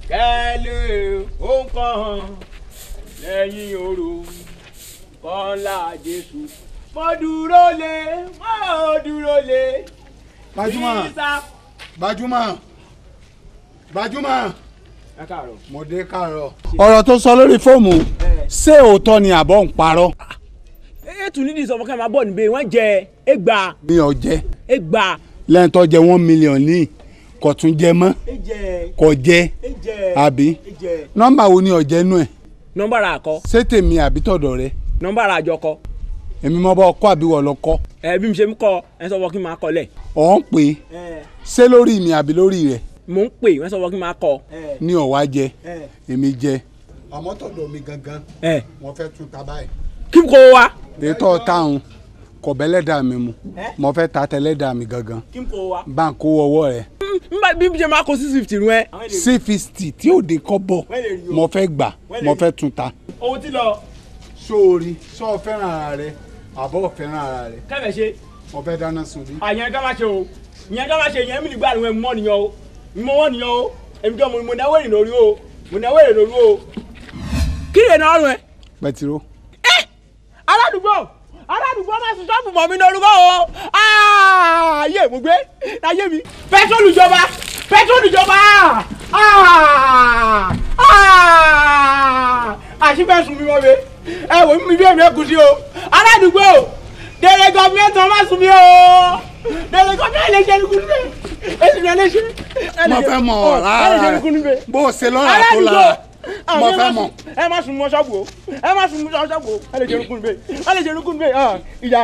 kẹ́lẹ́ ó ń kàn lẹ́yìn oró kọ́lá Jésù mo dúró lé. Gbajúmọ̀ mo dé káàárọ̀. ọ̀rọ̀ tó sọ lórí fóòmù ṣé òótọ́ ni àbọ̀ ń parọ́. ètò nídìí sọ fún kí n máa bọ̀ níbẹ̀ wọ́n jẹ ẹgbàá. mi ò jẹ. ẹgbàá. lẹ́yìn tó jẹ 1 million ní kò tún jẹ mọ́ kò jẹ àbí nọ́mbà wo ni ọ̀jẹ̀ nú ẹ̀. nọ́mbà rà kọ́. ṣé tèmi àbí tọ̀dọ̀ rẹ. nọ́mbà rà àjọ kọ́. èmi mo bá kọ́ àbí wọ́n lọ kọ́. bí mi ṣe ń kọ́ ẹ sọ fún kí n máa kọ́ lẹ̀. ọ̀ ń pè é ṣé lórí mi àbí lórí rẹ. mo ń pè wọ́n sọ fún kí n máa kọ́. ní ọ̀wá jẹ èmi jẹ. àmọ́ tọ̀dọ̀ mi gangan wọ́n fẹ́ tún ta báyìí. kí n kó wa. ètò táwọn kò bẹ́lẹ́dà mi mu mo fẹ́ ta tẹ́lẹ́dà mi gangan. kí n kó wa. báńkò ọwọ́ rẹ. bí mi ṣe máa kó 650 rú ẹ. 650 tí ò dé kọ́bọ̀ mo fẹ́ gbà mo fẹ́ tún ta. owó tí lọ. sóòrì sọ fẹ́ràn ara rẹ àbọ̀ fẹ́ràn ara rẹ. kẹ́fẹ̀ ṣe. mo fẹ́ dáná sun bí. àyẹn ká má ṣe o ìyẹn ká má ṣe ìyẹn mi nígbà àwọn ẹ̀mú mọ́ nìyẹn o mo wọ́n nìyẹn o èmi kan mo náwó èrè lórí o mo náwó èrè lórí o. kí lè náà rún ẹ. pẹtiró. aládùúgbò máa sùn sọ́ọ̀bù mọ́ mi lórúkọ o ayé mo gbé ayé mi pẹ́trólù ìjọba àṣìfẹ́ sùn mi mọ́ mi ẹ wò mí bí èmi ẹ̀kú sí o aládùúgbò dèrè gọ́ọ̀mẹ́ntì ọmọ sùn mi o dèrè gọ́ọ̀mẹ́ntì lè ṣe nìkú níbẹ̀ èsì rẹ̀ lè ṣe. mo fẹ́ mọ̀ ọ́ rárá bó o ṣe lọ́ra tó lára mo fẹ́ mọ̀. ẹ má sùn mọ́ ṣọ́ọ̀bù o ẹ má sùn mọ́ ṣọ́ọ̀bù o ẹ lè ṣe nìkú níbẹ̀ ìyá.